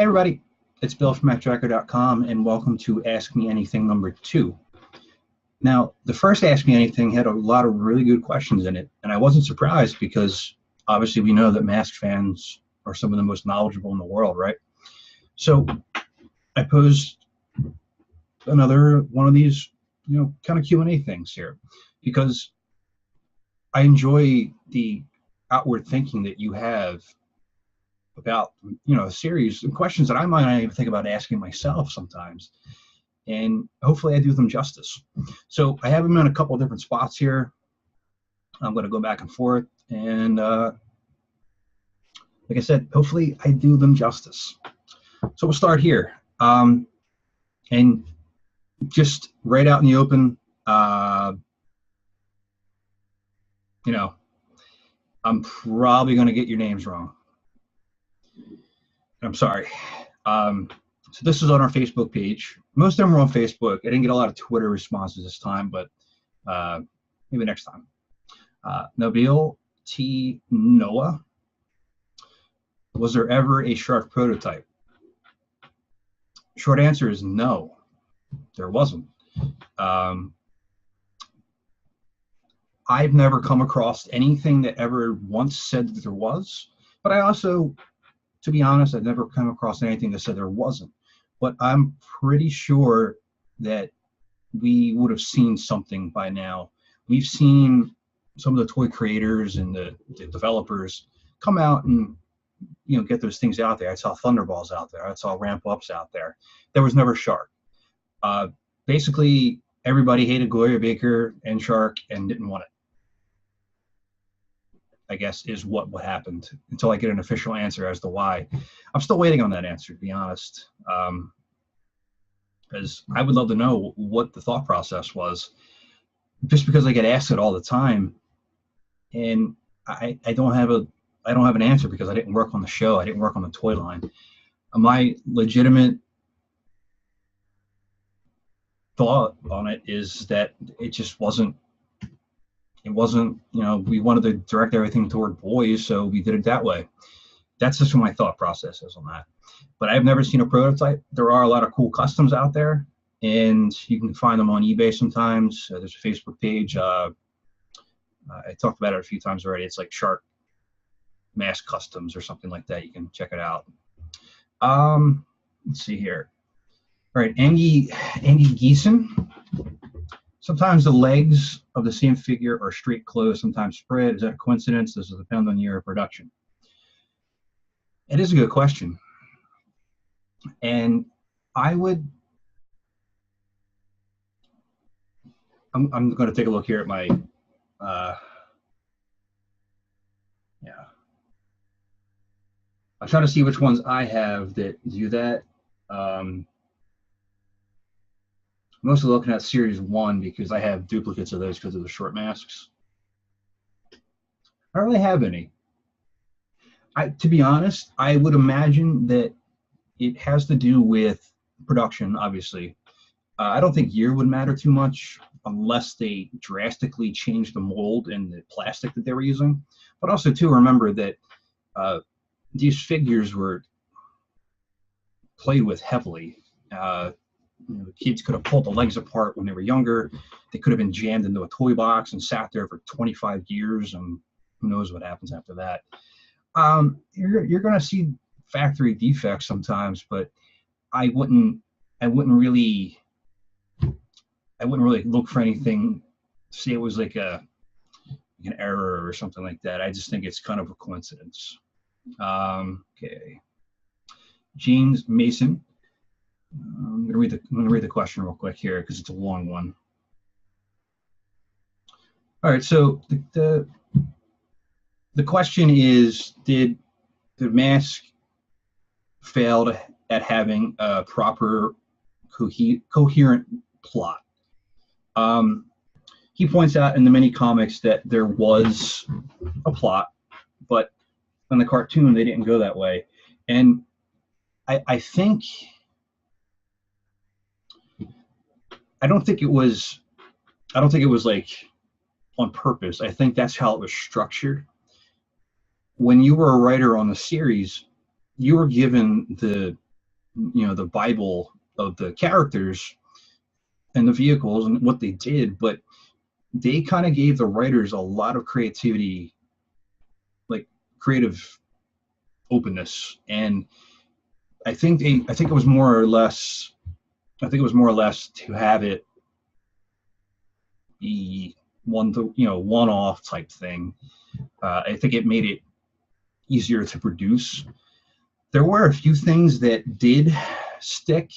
Hey everybody, it's Bill from Matt-Trakker.com and welcome to Ask Me Anything number 2. Now, the first Ask Me Anything had a lot of really good questions in it, and I wasn't surprised because obviously we know that M.A.S.K fans are some of the most knowledgeable in the world, right? So I posed another one of these, kind of Q&A things here because I enjoy the outward thinking that you have about a series of questions that I might not even think about asking myself sometimes, and hopefully I do them justice. So I have them in a couple of different spots here. I'm going to go back and forth, and like I said, hopefully I do them justice. So we'll start here, and just right out in the open, I'm probably going to get your names wrong. I'm sorry. So this is on our Facebook page. Most of them are on Facebook. I didn't get a lot of Twitter responses this time, but maybe next time. Nabil T. Noah. Was there ever a Shark prototype? Short answer is no, there wasn't. I've never come across anything that ever once said that there was, but I also, to be honest, I've never come across anything that said there wasn't. But I'm pretty sure that we would have seen something by now. We've seen some of the toy creators and the developers come out and get those things out there. I saw Thunderballs out there. I saw Ramp Ups out there. There was never Shark. Basically, everybody hated Gloria Baker and Shark and didn't want it, I guess, is what happened, until I get an official answer as to why. I'm still waiting on that answer, to be honest, because I would love to know what the thought process was, just because I get asked it all the time, and I don't have an answer because I didn't work on the show. I didn't work on the toy line. My legitimate thought on it is that it just wasn't. It wasn't, we wanted to direct everything toward boys, so we did it that way. That's just what my thought process is on that. But I've never seen a prototype. There are a lot of cool customs out there, and you can find them on eBay sometimes. There's a Facebook page. I talked about it a few times already. It's like Shark M.A.S.K Customs or something like that. You can check it out. Let's see here. All right, Andy Geeson. Sometimes the legs of the same figure are straight closed, sometimes spread. Is that a coincidence? Does it depend on the year of production? It is a good question. And I'm going to take a look here at my, I'm trying to see which ones I have that do that. Mostly looking at Series 1 because I have duplicates of those because of the short masks. I don't really have any. To be honest, I would imagine that it has to do with production, obviously. I don't think year would matter too much unless they drastically changed the mold and the plastic that they were using. But also, too, remember that these figures were played with heavily. The kids could have pulled the legs apart when they were younger. They could have been jammed into a toy box and sat there for 25 years, and who knows what happens after that. You're going to see factory defects sometimes, but I wouldn't really look for anything to say it was like an error or something like that. I just think it's kind of a coincidence. Okay, James Mason. I'm going to read the question real quick here because it's a long one. All right, so the question is, did the M.A.S.K fail at having a proper coherent plot? He points out in the mini comics that there was a plot, but in the cartoon they didn't go that way, and I don't think it was like on purpose. I think that's how it was structured. When you were a writer on the series, you were given the the Bible of the characters and the vehicles and what they did, but they kind of gave the writers a lot of creativity, like creative openness. And I think it was more or less, to have it be one off type thing. I think it made it easier to produce. There were a few things that did stick.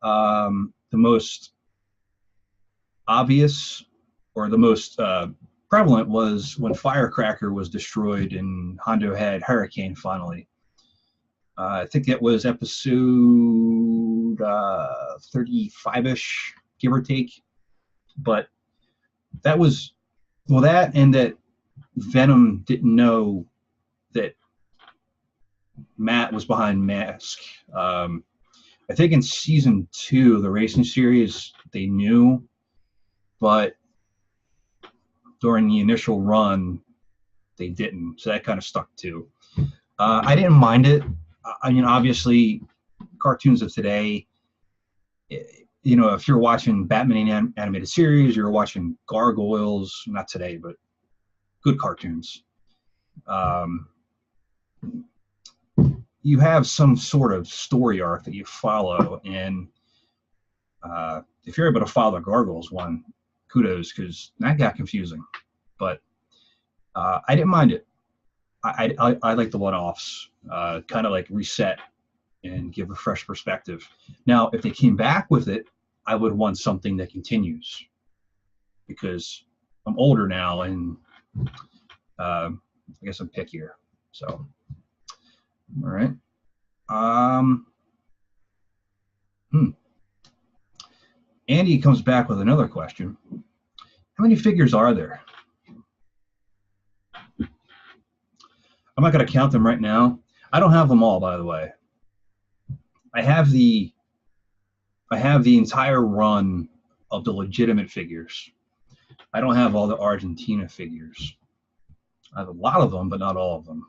The most obvious, or the most prevalent, was when Firecracker was destroyed and Hondo had Hurricane finally. I think that was episode 35-ish, give or take. But that was, well, that and that Venom didn't know that Matt was behind M.A.S.K. I think in season 2 of the racing series, they knew, but during the initial run, they didn't. So that kind of stuck too. I didn't mind it. I mean, obviously, cartoons of today, if you're watching Batman animated series, you're watching Gargoyles, not today, but good cartoons. You have some sort of story arc that you follow, and if you're able to follow the Gargoyles one, kudos, because that got confusing. But I didn't mind it. I like the one-offs, kind of like reset and give a fresh perspective. Now, if they came back with it, I would want something that continues, because I'm older now and I guess I'm pickier. So, all right. Andy comes back with another question. How many figures are there? I'm not going to count them right now. I don't have them all, by the way. I have the entire run of the legitimate figures. I don't have all the Argentina figures. I have a lot of them, but not all of them.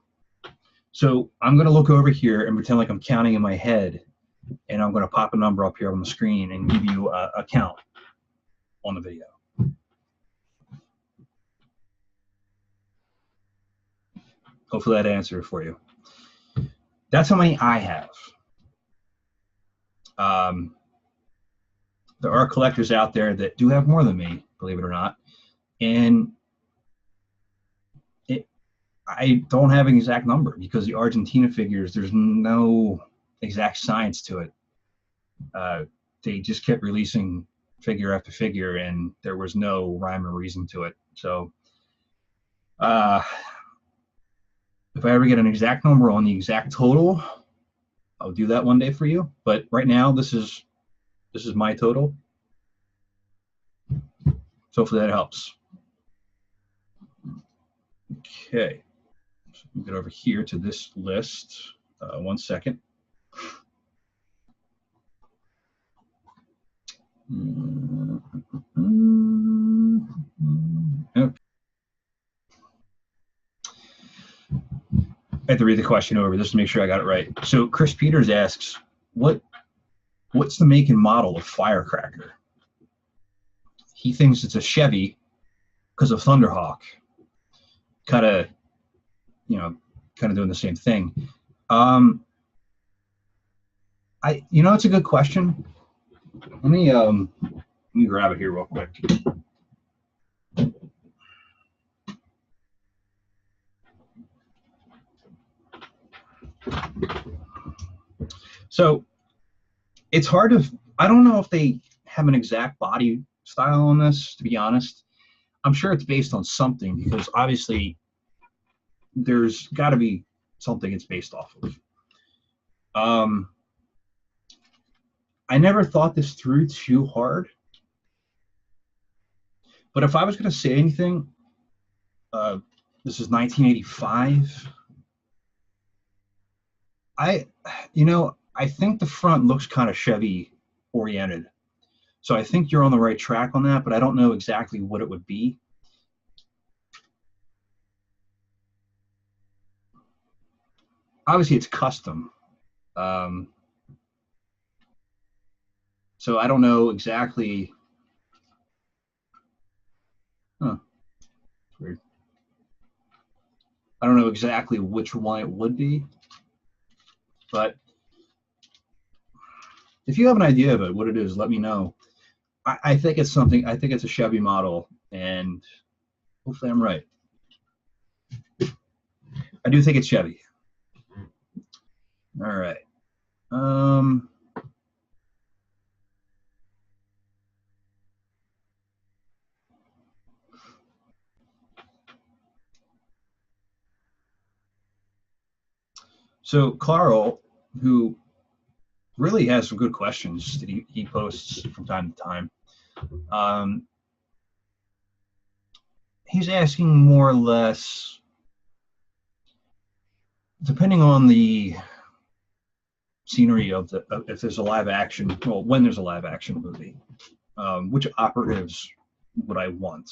So I'm going to look over here and pretend like I'm counting in my head, and I'm going to pop a number up here on the screen and give you a count on the video. Hopefully that answered it for you. That's how many I have. There are collectors out there that do have more than me, believe it or not. And I don't have an exact number, because the Argentina figures, there's no exact science to it. They just kept releasing figure after figure, and there was no rhyme or reason to it. So if I ever get an exact number on the exact total, I'll do that one day for you. But right now, this is my total. So hopefully that helps. Okay, so we get over here to this list. 1 second. Okay. I have to read the question over just to make sure I got it right. So Chris Peters asks, what's the make and model of Firecracker? He thinks it's a Chevy because of Thunderhawk. Kind of doing the same thing. It's a good question. Let me grab it here real quick. So it's hard to, I don't know if they have an exact body style on this, to be honest. I'm sure it's based on something, because obviously there's got to be something it's based off of. I never thought this through too hard, but if I was going to say anything, this is 1985. I think the front looks kind of Chevy oriented. So I think you're on the right track on that, but I don't know exactly what it would be. Obviously, it's custom. So I don't know exactly. Huh. Weird. I don't know exactly which one it would be, but if you have an idea of it, what it is, let me know. I think it's something. I think it's a Chevy model, and hopefully I'm right. I do think it's Chevy. All right. So Carl, who really has some good questions that he posts from time to time, he's asking more or less, depending on the scenery of the, if there's a live action, well, when there's a live action movie, which operatives would I want?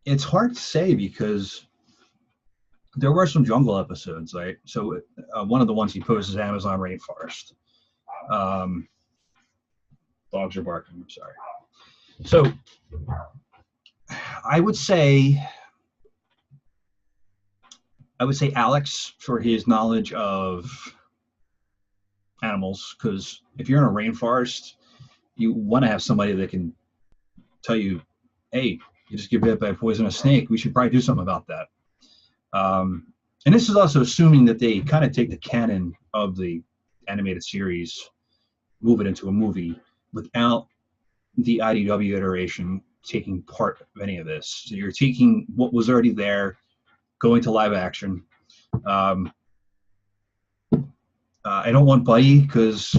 It's hard to say because there were some jungle episodes, right? So one of the ones he posts is Amazon Rainforest. Dogs are barking, I'm sorry. So I would say Alex for his knowledge of animals, because if you're in a rainforest, you want to have somebody that can tell you, hey, you just get bit by a poisonous snake. We should probably do something about that. And this is also assuming that they kind of take the canon of the animated series, move it into a movie without the IDW iteration taking part of any of this. So you're taking what was already there, going to live action. I don't want Buddy because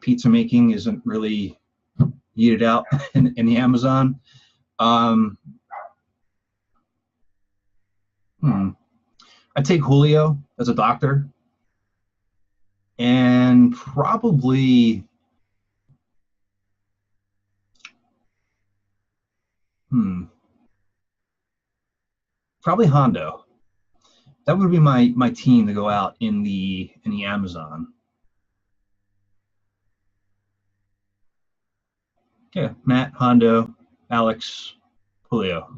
pizza making isn't really yeeted out in the Amazon. I'd take Julio as a doctor, and probably probably Hondo. That would be my team to go out in the Amazon. Yeah, Matt, Hondo, Alex, Julio.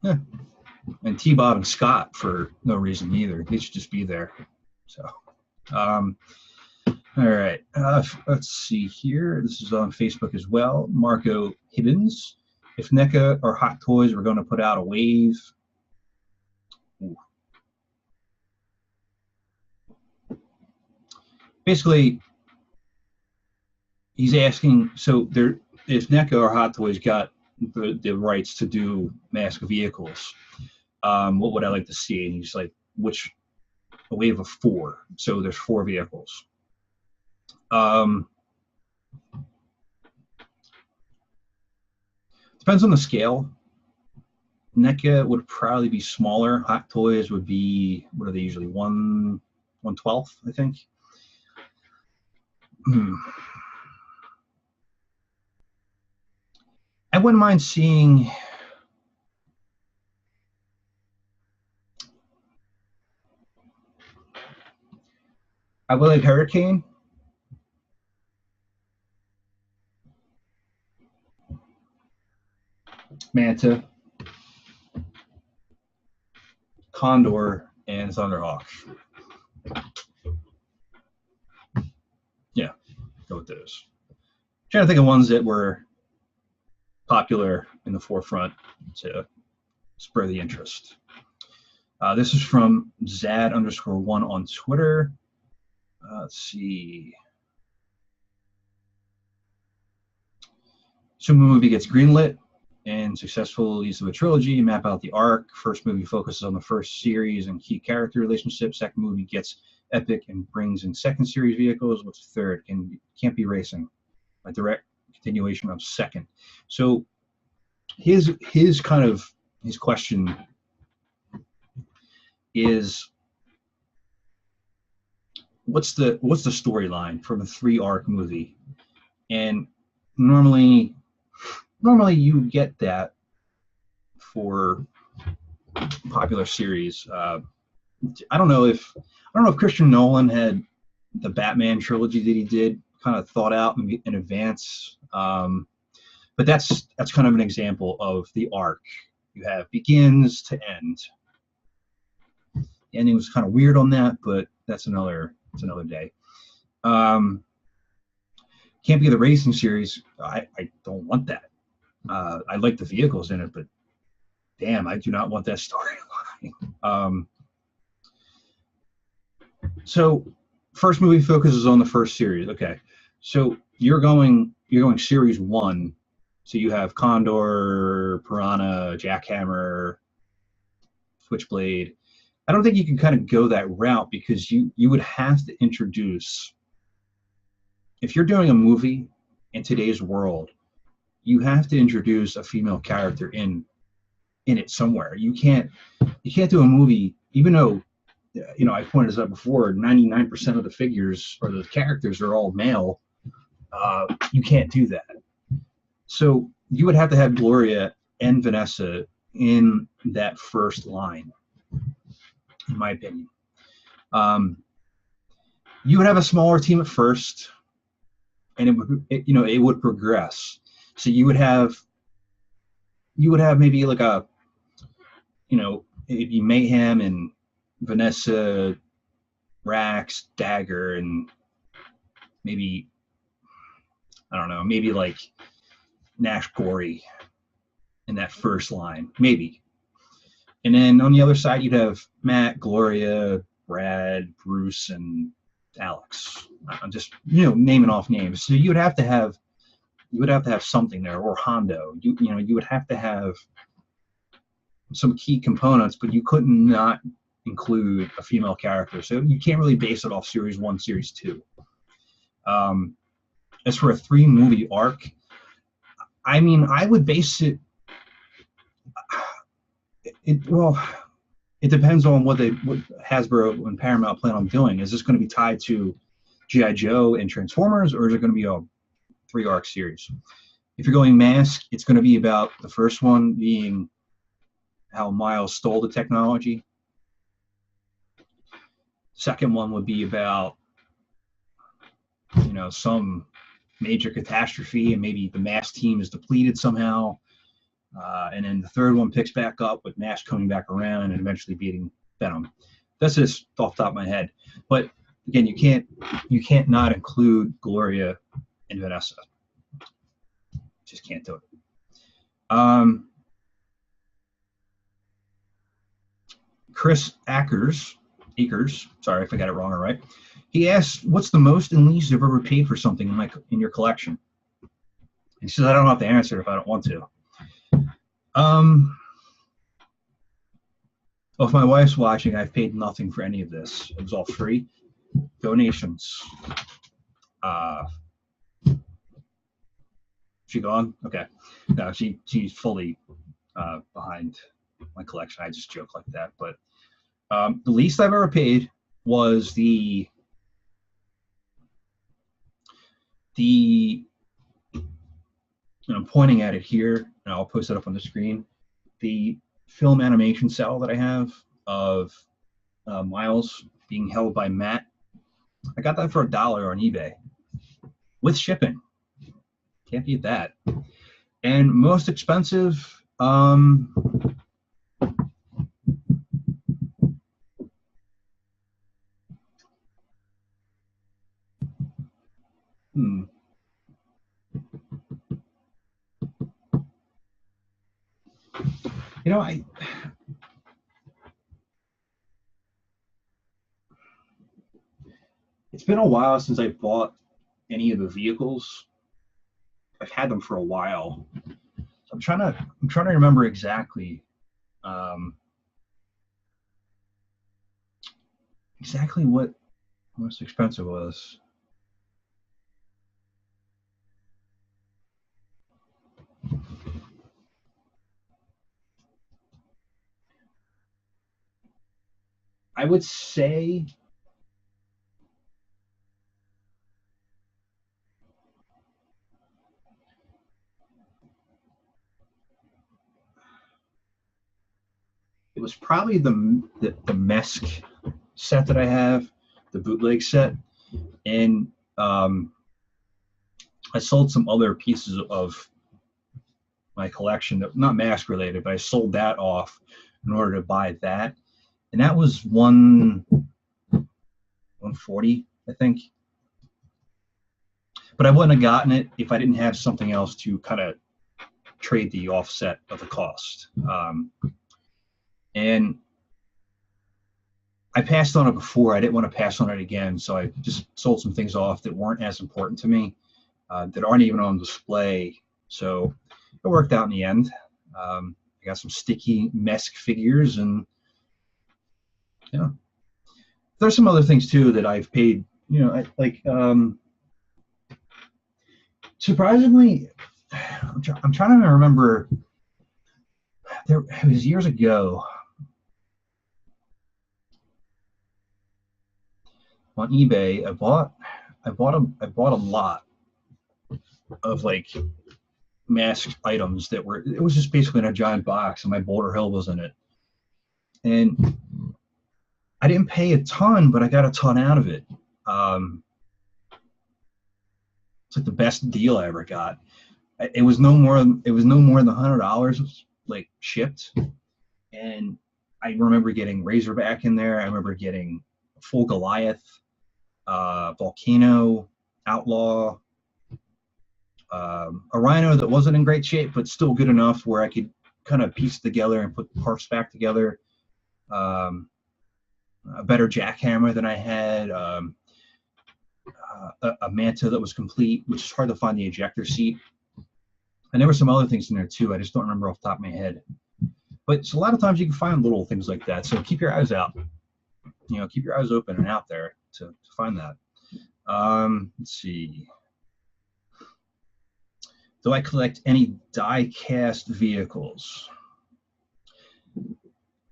Yeah, and T-Bob and Scott for no reason either. They should just be there. So, all right. Let's see here. This is on Facebook as well. Marco Hibbins. If NECA or Hot Toys were going to put out a wave. Ooh. Basically, he's asking, so there, if NECA or Hot Toys got the rights to do M.A.S.K vehicles, what would I like to see? And he's like, a wave of 4. So there's 4 vehicles. Depends on the scale. NECA would probably be smaller. Hot Toys would be, what are they usually, 1/12, I think. I wouldn't mind seeing I would like Hurricane. Manta, Condor, and Thunderhawk. Yeah, go with those. I'm trying to think of ones that were popular in the forefront to spur the interest. This is from Zad_1 on Twitter. Let's see. So movie gets greenlit and successful use of a trilogy, map out the arc. First movie focuses on the first series and key character relationships. Second movie gets epic and brings in second series vehicles. What's third? Can't be racing. A direct continuation of second. So his question is, what's the storyline from a 3-arc movie? And normally you get that for popular series. I don't know if don't know if Christian Nolan had the Batman trilogy that he did kind of thought out in advance. But that's kind of an example of the arc. You have begins to end. The ending was kind of weird on that, but that's another day. Can't be the racing series. I don't want that. I like the vehicles in it, but damn, I do not want that storyline. So first movie focuses on the first series. Okay, so you're going series 1. So you have Condor, Piranha, Jackhammer, Switchblade. I don't think you can kind of go that route because you would have to introduce, if you're doing a movie in today's world, you have to introduce a female character in it somewhere. You can't do a movie, even though, you know, I pointed this out before, 99% of the figures or the characters are all male. You can't do that. So you would have to have Gloria and Vanessa in that first line, in my opinion. You would have a smaller team at first, and it would progress. So you would have maybe like a, it'd be Mayhem and Vanessa, Rax, Dagger, and maybe, I don't know, maybe like Nash Gory in that first line, maybe. And then on the other side, you'd have Matt, Gloria, Brad, Bruce, and Alex. I'm just, naming off names. So you would have to have something there, or Hondo. You would have to have some key components, but you couldn't not include a female character. So you can't really base it off series 1, series 2. As for a 3-movie arc, I mean, I would base it. It depends on what Hasbro and Paramount plan on doing. Is this going to be tied to G.I. Joe and Transformers, or is it going to be a 3-arc series? If you're going M.A.S.K, it's going to be about the first one being how Miles stole the technology. Second one would be about, some major catastrophe, and maybe the M.A.S.K team is depleted somehow. And then the third one picks back up with M.A.S.K coming back around and eventually beating Venom. That's just off the top of my head. But again, you can't not include Gloria and Vanessa. Just can't do it. Chris Akers, sorry if I got it wrong or right. He asked, "What's the most and least you've ever paid for something in your collection?" He says, "I don't have to answer if I don't want to." Well, if my wife's watching, I've paid nothing for any of this. It was all free donations. She gone? Okay. No, she's fully behind my collection. I just joke like that. But the least I've ever paid was the and I'm pointing at it here, and I'll post it up on the screen. The film animation cell that I have of Miles being held by Matt. I got that for $1 on eBay with shipping. Can't beat that. And most expensive, it's been a while since I bought any of the vehicles. I've had them for a while. So I'm trying to remember exactly what most expensive was. I would say it was probably the M.A.S.K set that I have, the bootleg set, and I sold some other pieces of my collection that not M.A.S.K related, but I sold that off in order to buy that, and that was 140, I think. But I wouldn't have gotten it if I didn't have something else to kind of trade the offset of the cost. And I passed on it before. I didn't want to pass on it again, so I just sold some things off that weren't as important to me, that aren't even on display. So it worked out in the end. I got some sticky M.A.S.K figures, and yeah, there's some other things too that I've paid. Surprisingly, I'm trying to remember. It was years ago on eBay. I bought a lot of like M.A.S.K items that were. It was just basically in a giant box, and my Boulder Hill was in it. And I didn't pay a ton, but I got a ton out of it. It's like the best deal I ever got. It was no more than $100, like shipped. And I remember getting Razorback in there. I remember getting full Goliath, Volcano, Outlaw, a Rhino that wasn't in great shape, but still good enough where I could kind of piece it together and put parts back together. A better jackhammer than I had. A Manta that was complete, which is hard to find the ejector seat. And there were some other things in there too. I just don't remember off the top of my head. But a lot of times you can find little things like that. So keep your eyes out. Keep your eyes open and out there to find that. Let's see. Do I collect any die-cast vehicles?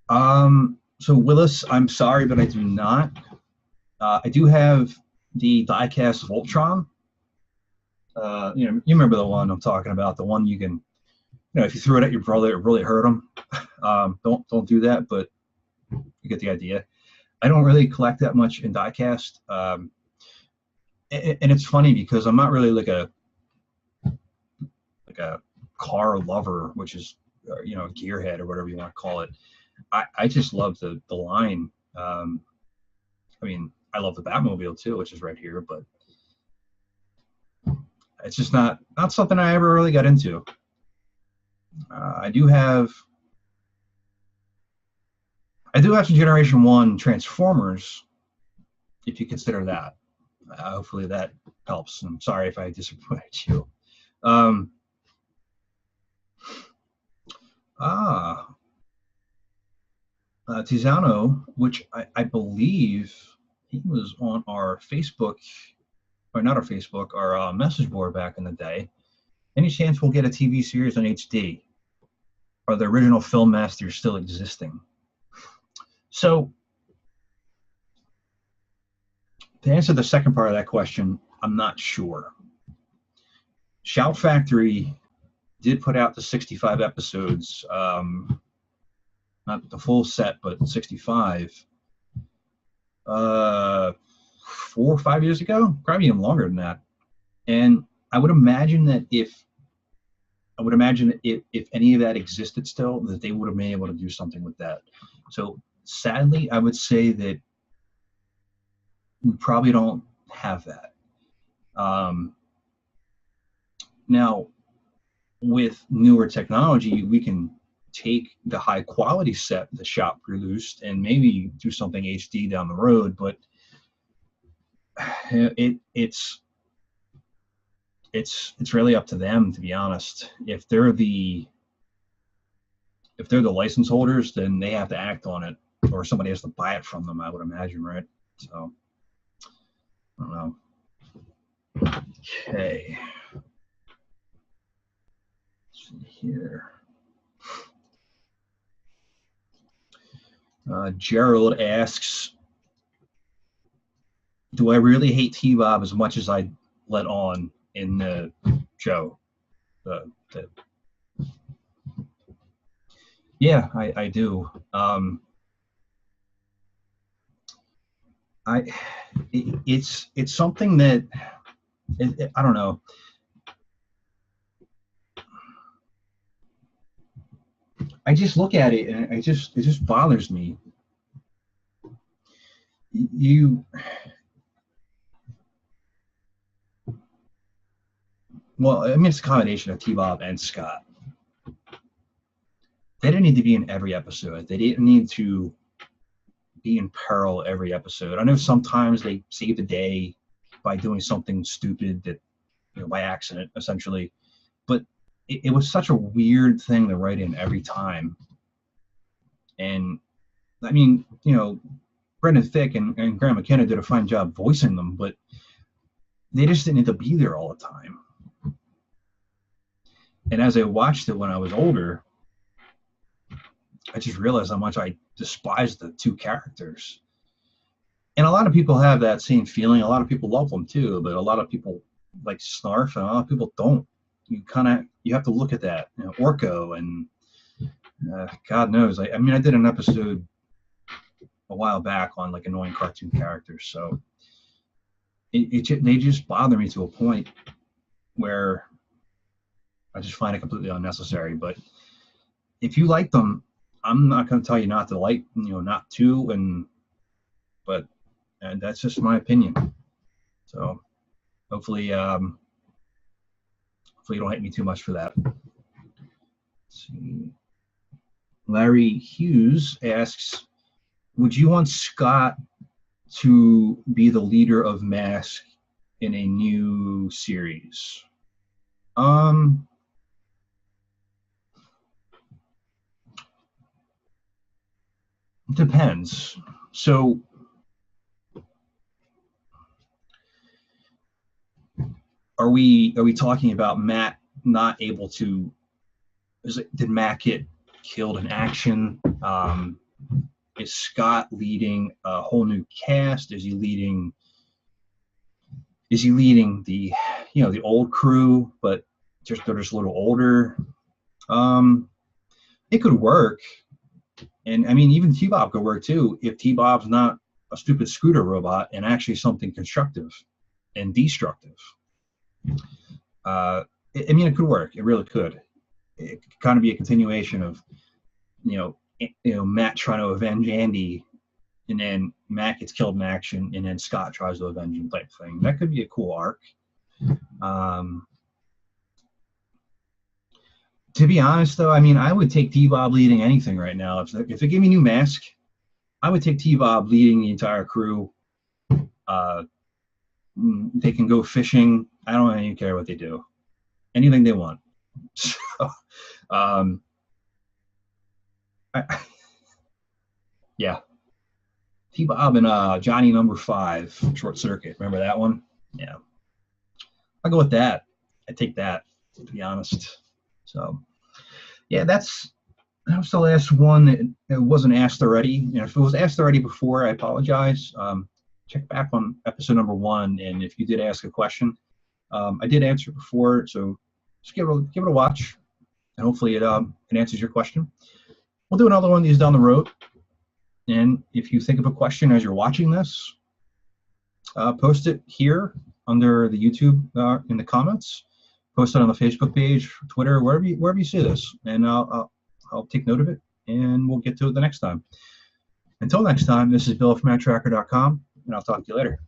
So Willis, I'm sorry, but I do not. I do have the Diecast Voltron. You remember the one I'm talking about, the one you can, if you threw it at your brother, it really hurt him. Don't do that, but you get the idea. I don't really collect that much in diecast, and it's funny because I'm not really like a car lover, which is a gearhead or whatever you want to call it. I just love the line. I mean, I love the Batmobile too, which is right here, but it's just not something I ever really got into. I do have some Generation 1 Transformers, if you consider that. Hopefully that helps. I'm sorry if I disappointed you. Tizano, which I believe he was on our Facebook, or not our Facebook, our message board back in the day. Any chance we'll get a TV series on HD? Are the original film masters still existing? So, to answer the second part of that question, I'm not sure. Shout Factory did put out the 65 episodes, not the full set, but 65, 4 or 5 years ago, probably even longer than that. And I would imagine that if any of that existed still, that they would have been able to do something with that. So sadly, I would say that we probably don't have that. Now, with newer technology, we can take the high quality set the shop produced and maybe do something HD down the road, but it's really up to them, to be honest. If they're the license holders, then they have to act on it, or somebody has to buy it from them, I would imagine, right? So I don't know. Okay. Let's see here. Gerald asks, do I really hate T-Bob as much as I let on in the show? Yeah, I do. it's something that I don't know. I just look at it and it just bothers me. Well, I mean, it's a combination of T-Bob and Scott. They didn't need to be in every episode. They didn't need to be in peril every episode. I know sometimes they save the day by doing something stupid that, by accident, essentially. But it was such a weird thing to write in every time. And I mean, Brendan Thicke and Graham McKenna did a fine job voicing them, but they just didn't need to be there all the time. And as I watched it when I was older, I just realized how much I despised the two characters. And a lot of people have that same feeling. A lot of people love them too, but a lot of people like snarf and a lot of people don't. You have to look at that. Orko and God knows. I mean, I did an episode a while back on like annoying cartoon characters. So they just bother me to a point where I just find it completely unnecessary. But if you like them, I'm not going to tell you not to like, not to, but that's just my opinion. So hopefully you don't hate me too much for that. Let's see. Larry Hughes asks, would you want Scott to be the leader of M.A.S.K in a new series? Depends. So are we talking about Matt not able to, did Matt get killed in action? Is Scott leading a whole new cast? Is he leading the the old crew, but they're just a little older? It could work. And I mean, even T-Bob could work too if T-Bob's not a stupid scooter robot and actually something constructive and destructive. I mean, it could work. It really could. It could kind of be a continuation of, Matt trying to avenge Andy, and then Matt gets killed in action, and then Scott tries to avenge him, type thing. That could be a cool arc. To be honest, though, I mean, I would take T-Bob leading anything right now. If they give me new M.A.S.K, I would take T-Bob leading the entire crew. They can go fishing. I don't even care what they do. Anything they want. So, yeah. T-Bob and Johnny Number 5, Short Circuit. Remember that one? Yeah. I'll go with that. I take that, to be honest. So, yeah, that was the last one. It wasn't asked already. If it was asked already before, I apologize. Check back on episode number 1, and if you did ask a question, I did answer it before. So just give it a watch, and hopefully it answers your question. We'll do another one of these down the road. And if you think of a question as you're watching this, post it here under the YouTube in the comments. Post it on the Facebook page, Twitter, wherever you see this, and I'll take note of it, and we'll get to it the next time. Until next time, this is Bill from Matt-Trakker.com, and I'll talk to you later.